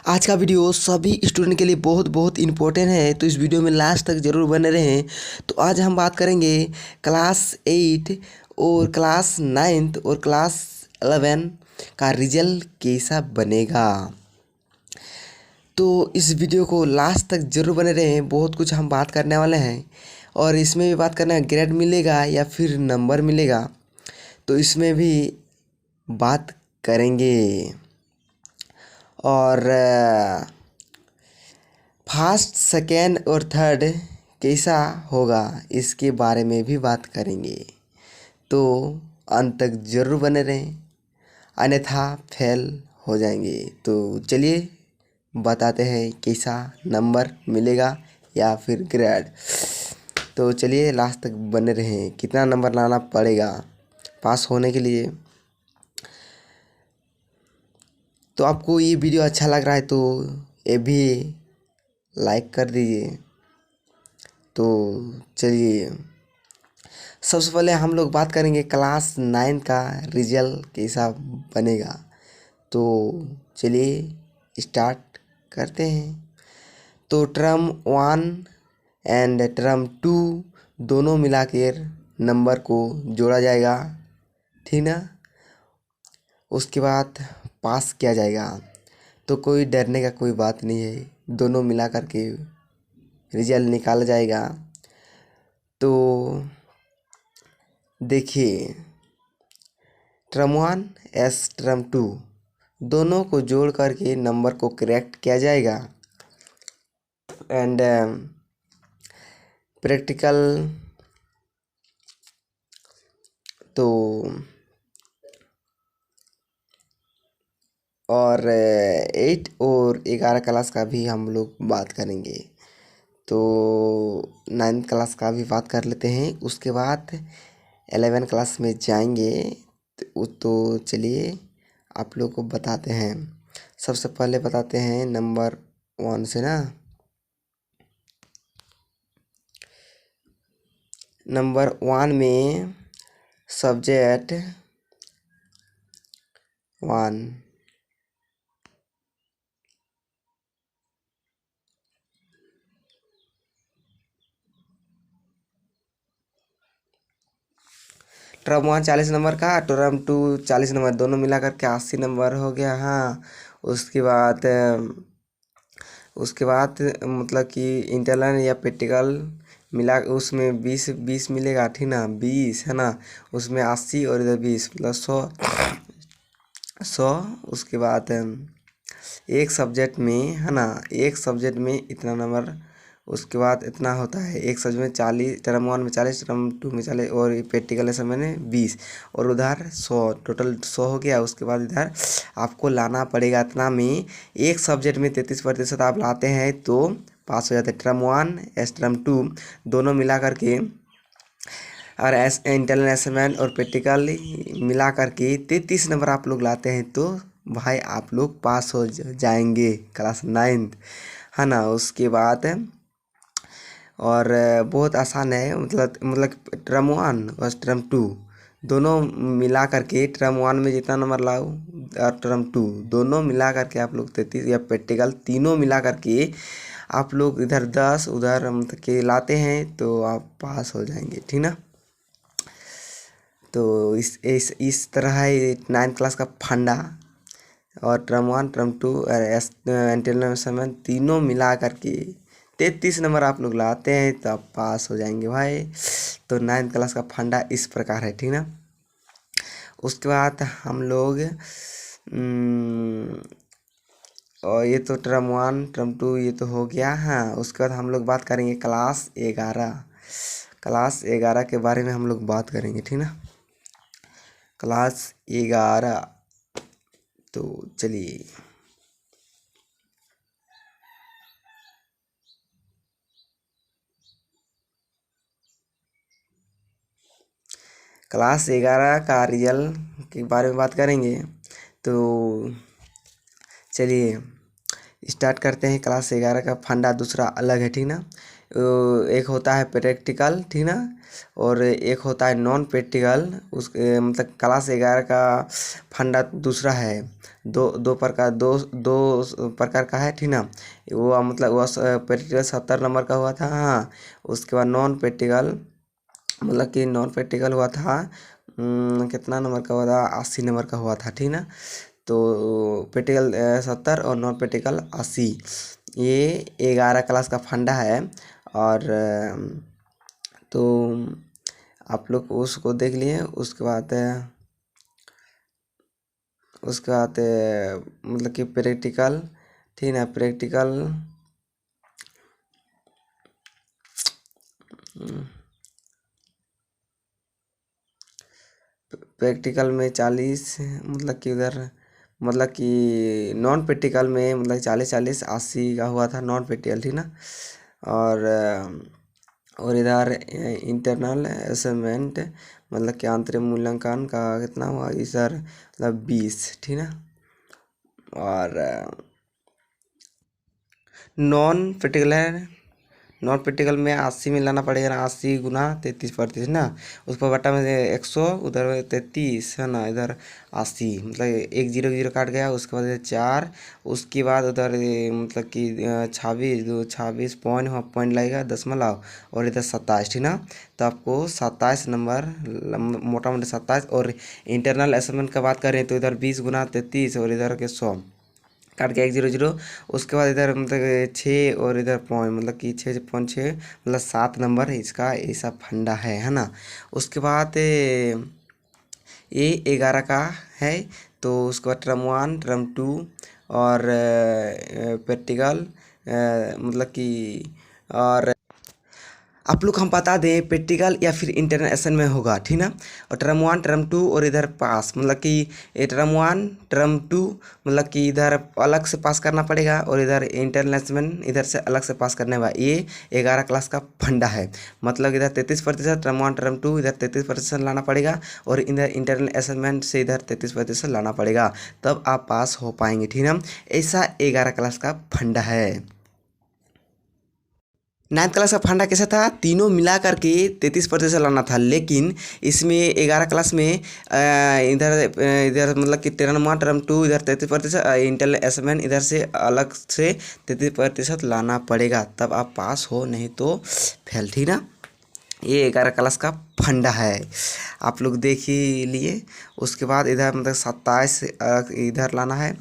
आज का वीडियो सभी स्टूडेंट के लिए बहुत बहुत इम्पोर्टेंट है, तो इस वीडियो में लास्ट तक ज़रूर बने रहें। तो आज हम बात करेंगे क्लास 8 और क्लास 9 और क्लास 11 का रिजल्ट कैसा बनेगा। तो इस वीडियो को लास्ट तक ज़रूर बने रहें, बहुत कुछ हम बात करने वाले हैं। और इसमें भी बात करना है ग्रेड मिलेगा या फिर नंबर मिलेगा, तो इसमें भी बात करेंगे। और फर्स्ट सेकेंड और थर्ड कैसा होगा इसके बारे में भी बात करेंगे, तो अंत तक ज़रूर बने रहें, अन्यथा फेल हो जाएंगे। तो चलिए बताते हैं कैसा नंबर मिलेगा या फिर ग्रेड। तो चलिए लास्ट तक बने रहें, कितना नंबर लाना पड़ेगा पास होने के लिए। तो आपको ये वीडियो अच्छा लग रहा है तो ये भी लाइक कर दीजिए। तो चलिए सबसे पहले हम लोग बात करेंगे क्लास 9 का रिजल्ट कैसा बनेगा। तो चलिए स्टार्ट करते हैं। तो टर्म 1 एंड टर्म 2 दोनों मिलाकर नंबर को जोड़ा जाएगा, ठीक ना। उसके बाद पास किया जाएगा। तो कोई डरने का कोई बात नहीं है, दोनों मिला करके रिजल्ट निकाला जाएगा। तो देखिए टर्म 1 एस टर्म 2 दोनों को जोड़ करके नंबर को करेक्ट किया जाएगा। एंड प्रैक्टिकल तो और 8 और 11 क्लास का भी हम लोग बात करेंगे। तो 9 क्लास का भी बात कर लेते हैं, उसके बाद 11 क्लास में जाएंगे। तो चलिए आप लोग को बताते हैं। सबसे पहले बताते हैं नंबर 1 से ना। नंबर 1 में सब्जेक्ट 1 टर्म 1 40 नंबर का, टर्म 2 40 नंबर, दोनों मिला करके 80 नंबर हो गया। हाँ, उसके बाद मतलब कि इंटरनल या प्रैक्टिकल मिला उसमें 20 मिलेगा, ठीक ना। 20 है ना, उसमें 80 और इधर 20 मतलब 100। उसके बाद एक सब्जेक्ट में है ना, एक सब्जेक्ट में इतना नंबर। उसके बाद इतना होता है, एक सब्जेक्ट में 40, टर्म 1 में 40, टर्म 2 में 40 और प्रैक्टिकल समय में 20 और उधर 100, टोटल 100 हो गया। उसके बाद इधर आपको लाना पड़ेगा इतना में, एक सब्जेक्ट में 33% आप लाते हैं तो पास हो जाते हैं। टर्म 1 एस टर्म 2 दोनों मिला करके और इंटरनल असेसमेंट और प्रैक्टिकल मिला करके 33 नंबर आप लोग लाते हैं तो भाई आप लोग पास हो जाएंगे क्लास 9, है ना। उसके बाद और बहुत आसान है, मतलब टर्म 1 और टर्म 2 दोनों मिला करके टर्म 1 में जितना नंबर लाओ और टर्म 2 दोनों मिला करके आप लोग 33 या प्रैक्टिकल तीनों मिला करके आप लोग इधर 10 उधर मतलब के लाते हैं तो आप पास हो जाएंगे, ठीक ना। तो इस तरह है 9 क्लास का फंडा। और टर्म 1 टर्म 2 और इंटरनल समय तीनों मिला करके 33 नंबर आप लोग लाते हैं तो आप पास हो जाएंगे भाई। तो 9 क्लास का फंडा इस प्रकार है, ठीक ना। उसके बाद हम लोग और ये तो टर्म 1 टर्म 2 ये तो हो गया। हाँ, उसके बाद हम लोग बात करेंगे क्लास 11। क्लास 11 के बारे में हम लोग बात करेंगे, ठीक ना। क्लास 11 तो चलिए क्लास 11 का रिजल्ट के बारे में बात करेंगे। तो चलिए स्टार्ट करते हैं। क्लास 11 का फंडा दूसरा अलग है, ठीक ना। एक होता है प्रैक्टिकल, ठीक ना, और एक होता है नॉन प्रैक्टिकल। उस मतलब क्लास 11 का फंडा दूसरा है। दो प्रकार दो प्रकार का है, ठीक ना। वो मतलब वो प्रैक्टिकल 70 नंबर का हुआ था, हाँ। उसके बाद नॉन प्रैक्टिकल, मतलब कि नॉन प्रैक्टिकल हुआ था कितना नंबर का हुआ था, 80 नंबर का हुआ था, ठीक ना। तो प्रैक्टिकल 70 और नॉन प्रैक्टिकल 80, ये 11 क्लास का फंडा है। और तो आप लोग उसको देख लिए। उसके बाद मतलब कि प्रैक्टिकल, ठीक ना, प्रैक्टिकल प्रैक्टिकल में 40, मतलब कि उधर, मतलब कि नॉन प्रैक्टिकल में मतलब 40 80 का हुआ था नॉन प्रैक्टिकल, ठीक ना। और इधर इंटरनल असेसमेंट, मतलब कि आंतरिक मूल्यांकन का कितना हुआ इधर, मतलब 20, ठीक ना। और नॉन प्रैक्टिकल नॉन प्रैक्टिकल में 80 में लाना पड़ेगा ना, 80 गुना 33% ना। उस पर बटा में 100, उधर 33 है ना, इधर 80, मतलब एक जीरो जीरो काट गया। उसके बाद 4, उसके बाद उधर मतलब कि 26 पॉइंट, वहाँ पॉइंट लगेगा, दशमलव, और इधर 27, ठीक ना। तो आपको 27 नंबर, मोटा मोटा 27। और इंटरनल असेसमेंट का बात करें तो इधर 20 गुना 33 और इधर के 100 काट के 100। उसके बाद इधर मतलब 6 और इधर पॉइंट, मतलब कि 6.6, मतलब 7 नंबर इसका ऐसा फंडा है ना। उसके बाद ये 11 का है। तो उसके बाद टर्म 1, टर्म 2 और प्रैक्टिकल, मतलब कि, और आप लोग हम बता दें प्रैक्टिकल या फिर इंटरनेशनल में होगा, ठीक ना। और टर्म 1 टर्म 2 और इधर पास, मतलब कि ये टर्म 1 टर्म 2, मतलब कि इधर अलग से पास करना पड़ेगा और इधर इंटरनेशनल इधर से अलग से पास करने वाला, ये 11 क्लास का फंडा है। मतलब इधर 33% टर्म 1 टर्म 2 इधर 33% लाना पड़ेगा, और इधर इंटरनल असेसमेंट से इधर 33% लाना पड़ेगा, तब आप पास हो पाएंगे, ठीक ना। ऐसा 11 क्लास का फंडा है। 9th क्लास का फंडा कैसा था, तीनों मिला करके 33% लाना था, लेकिन इसमें 11 क्लास में इधर मतलब कि टर्म 2 इधर 33%, इंटरनल असेसमेंट इधर से अलग से 33% लाना पड़ेगा, तब आप पास हो, नहीं तो फेल, ठीक ना। ये 11 क्लास का फंडा है, आप लोग देख ही लिए। उसके बाद इधर मतलब 27 इधर लाना है,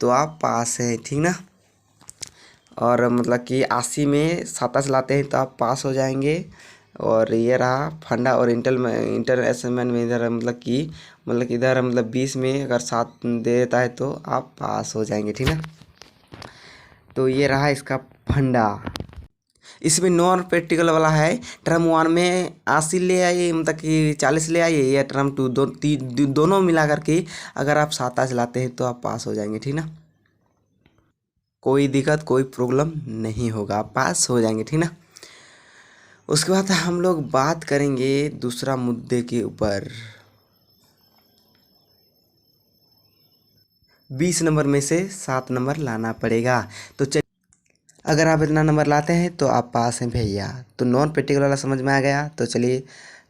तो आप पास है, ठीक ना। और मतलब कि 80 में 27 लाते हैं तो आप पास हो जाएंगे। और ये रहा फंडा। और इंटर असेसमेंट में इधर मतलब कि इधर मतलब 20 में अगर 7 दे देता है तो आप पास हो जाएंगे, ठीक है। तो ये रहा इसका फंडा। इसमें नॉन प्रैक्टिकल वाला है, टर्म 1 में 80 ले आइए, मतलब कि 40 ले आइए, या टर्म 2 दोनों मिला करके अगर आप 27 लाते हैं तो आप पास हो जाएंगे, ठीक ना। कोई दिक्कत कोई प्रॉब्लम नहीं होगा, पास हो जाएंगे, ठीक ना। उसके बाद हम लोग बात करेंगे दूसरा मुद्दे के ऊपर। 20 नंबर में से 7 नंबर लाना पड़ेगा। तो चलिए, अगर आप इतना नंबर लाते हैं तो आप पास हैं भैया। तो नॉन प्रैक्टिकल वाला समझ में आ गया। तो चलिए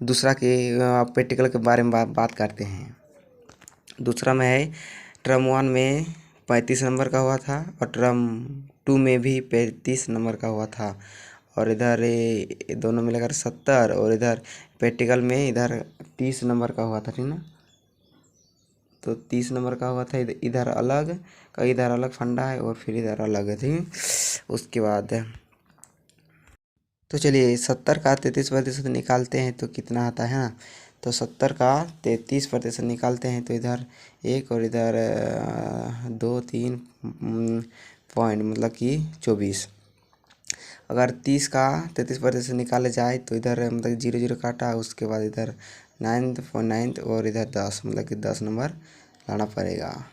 दूसरा के प्रैक्टिकल के बारे में बात करते हैं। दूसरा में है टर्म 1 में 35 नंबर का हुआ था, और टर्म 2 में भी 35 नंबर का हुआ था, और इधर ये दोनों मिलाकर 70, और इधर प्रैक्टिकल में इधर 30 नंबर का हुआ था, ठीक ना। तो 30 नंबर का हुआ था, इधर अलग का, इधर अलग फंडा है और फिर इधर अलग है, ठीक। उसके बाद तो चलिए 70 का 33% निकालते हैं तो कितना आता है ना। तो 70 का 33% निकालते हैं तो इधर 1 और इधर 2 3 पॉइंट, मतलब कि 24। अगर 30 का 33% निकाले जाए तो इधर मतलब 0 0 काटा, उसके बाद इधर 9 और इधर 10, मतलब कि 10 नंबर लाना पड़ेगा।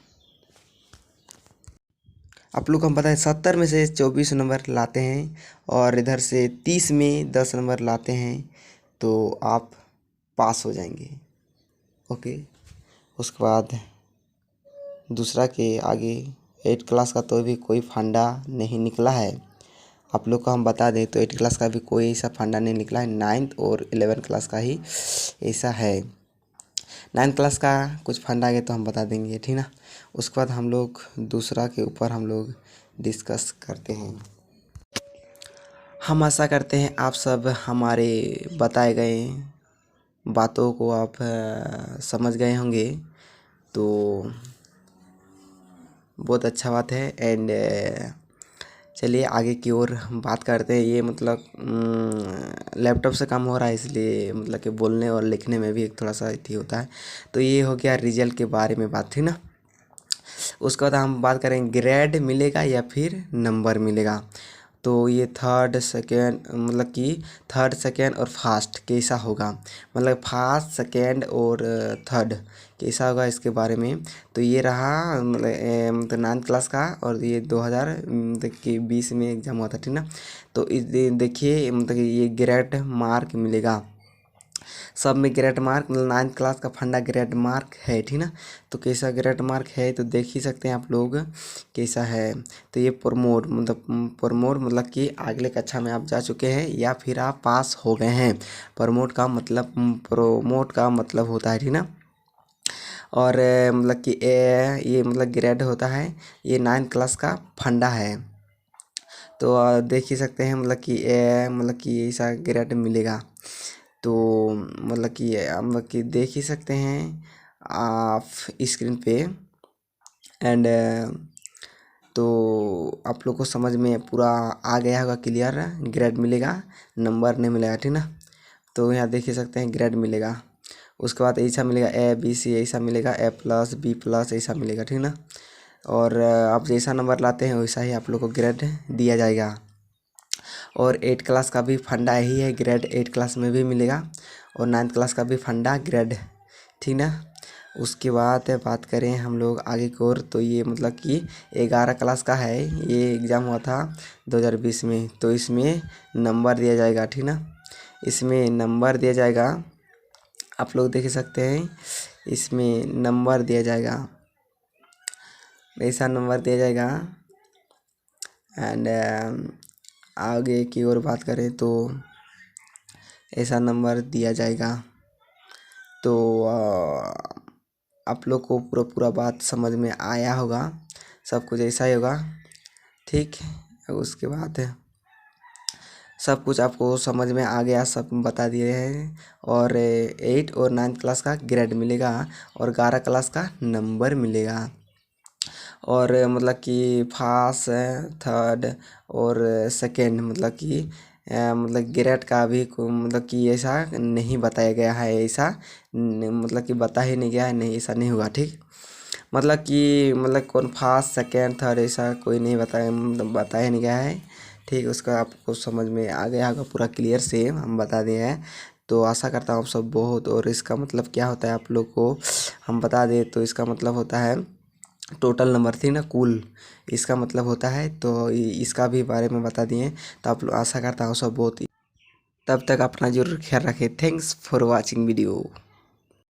आप लोग को हम पता है 70 में से 24 नंबर लाते हैं, और इधर से 30 में 10 नंबर लाते हैं, तो आप पास हो जाएंगे। ओके। उसके बाद दूसरा के आगे 8 क्लास का तो भी कोई फंडा नहीं निकला है। आप लोग को हम बता दें तो 8 क्लास का भी कोई ऐसा फंडा नहीं निकला है, 9th और 11 क्लास का ही ऐसा है। 9th क्लास का कुछ फंडा आगे तो हम बता देंगे, ठीक ना। उसके बाद हम लोग दूसरा के ऊपर हम लोग डिस्कस करते हैं। हम आशा करते हैं आप सब हमारे बताए गए बातों को आप समझ गए होंगे, तो बहुत अच्छा बात है। एंड चलिए आगे की ओर हम बात करते हैं। ये मतलब लैपटॉप से काम हो रहा है, इसलिए मतलब कि बोलने और लिखने में भी एक थोड़ा सा इति होता है। तो ये हो गया रिजल्ट के बारे में बात थी ना। उसके बाद हम बात करेंगे ग्रेड मिलेगा या फिर नंबर मिलेगा। तो ये थर्ड सेकेंड मतलब कि थर्ड सेकेंड और फर्स्ट कैसा होगा, मतलब फर्स्ट सेकेंड और थर्ड कैसा होगा इसके बारे में। तो ये रहा मतलब 9th क्लास का, और ये 2020 में एग्ज़ाम हुआ था, ठीक ना। तो इस देखिए मतलब ये ग्रेड मार्क मिलेगा, सब में ग्रेड मार्क, मतलब 9th क्लास का फंडा ग्रेड मार्क है, ठीक ना। तो कैसा ग्रेड मार्क है तो देख ही सकते हैं आप लोग कैसा है। तो ये प्रमोट मतलब कि अगले कक्षा में आप जा चुके हैं या फिर आप पास हो गए हैं। प्रमोट का मतलब होता है, ठीक ना। और मतलब कि ये मतलब ग्रेड होता है, ये 9th क्लास का फंडा है। तो देख ही सकते हैं मतलब कि ऐसा ग्रेड मिलेगा। तो मतलब कि देख ही सकते हैं आप स्क्रीन पे। एंड तो आप लोग को समझ में पूरा आ गया होगा क्लियर, ग्रेड मिलेगा नंबर नहीं मिलेगा, ठीक ना। तो यहाँ देख ही सकते हैं ग्रेड मिलेगा। उसके बाद ऐसा मिलेगा ABC ऐसा मिलेगा, A+B+ ऐसा मिलेगा, ठीक ना। और आप जैसा नंबर लाते हैं वैसा ही आप लोग को ग्रेड दिया जाएगा। और 8 क्लास का भी फंडा यही है, ग्रेड 8 क्लास में भी मिलेगा, और 9th क्लास का भी फंडा ग्रेड, ठीक ना। उसके बाद बात करें हम लोग आगे की ओर, तो ये मतलब कि 11 क्लास का है, ये एग्ज़ाम हुआ था 2020 में। तो इसमें नंबर दिया जाएगा, ठीक ना। इसमें नंबर दिया जाएगा, आप लोग देख सकते हैं इसमें नंबर दिया जाएगा, ऐसा नंबर दिया जाएगा। एंड आगे की ओर बात करें तो ऐसा नंबर दिया जाएगा। तो आप लोग को पूरा बात समझ में आया होगा, सब कुछ ऐसा ही होगा, ठीक। उसके बाद सब कुछ आपको समझ में आ गया, सब बता दिए हैं। और 8 और 9th क्लास का ग्रेड मिलेगा, और 11 क्लास का नंबर मिलेगा। और मतलब कि फर्स्ट थर्ड और सेकेंड मतलब ग्रेड का भी मतलब कि ऐसा नहीं बताया गया है, ऐसा मतलब कि बता ही नहीं गया है, नहीं ऐसा नहीं हुआ, ठीक। मतलब कौन फर्स्ट सेकेंड थर्ड ऐसा कोई नहीं बताया, मतलब बताया नहीं गया है, ठीक। उसका आपको समझ में आ गया होगा, पूरा क्लियर से हम बता दिए हैं। तो आशा करता हूँ आप सब बहुत, और इसका मतलब क्या होता है आप लोग को हम बता दें तो इसका मतलब होता है टोटल नंबर थी ना, कुल इसका मतलब होता है। तो इसका भी बारे में बता दिए, तो आप लोग आशा करता हूँ सब बहुत। तब तक अपना जरूर ख्याल रखें। Thanks for watching video.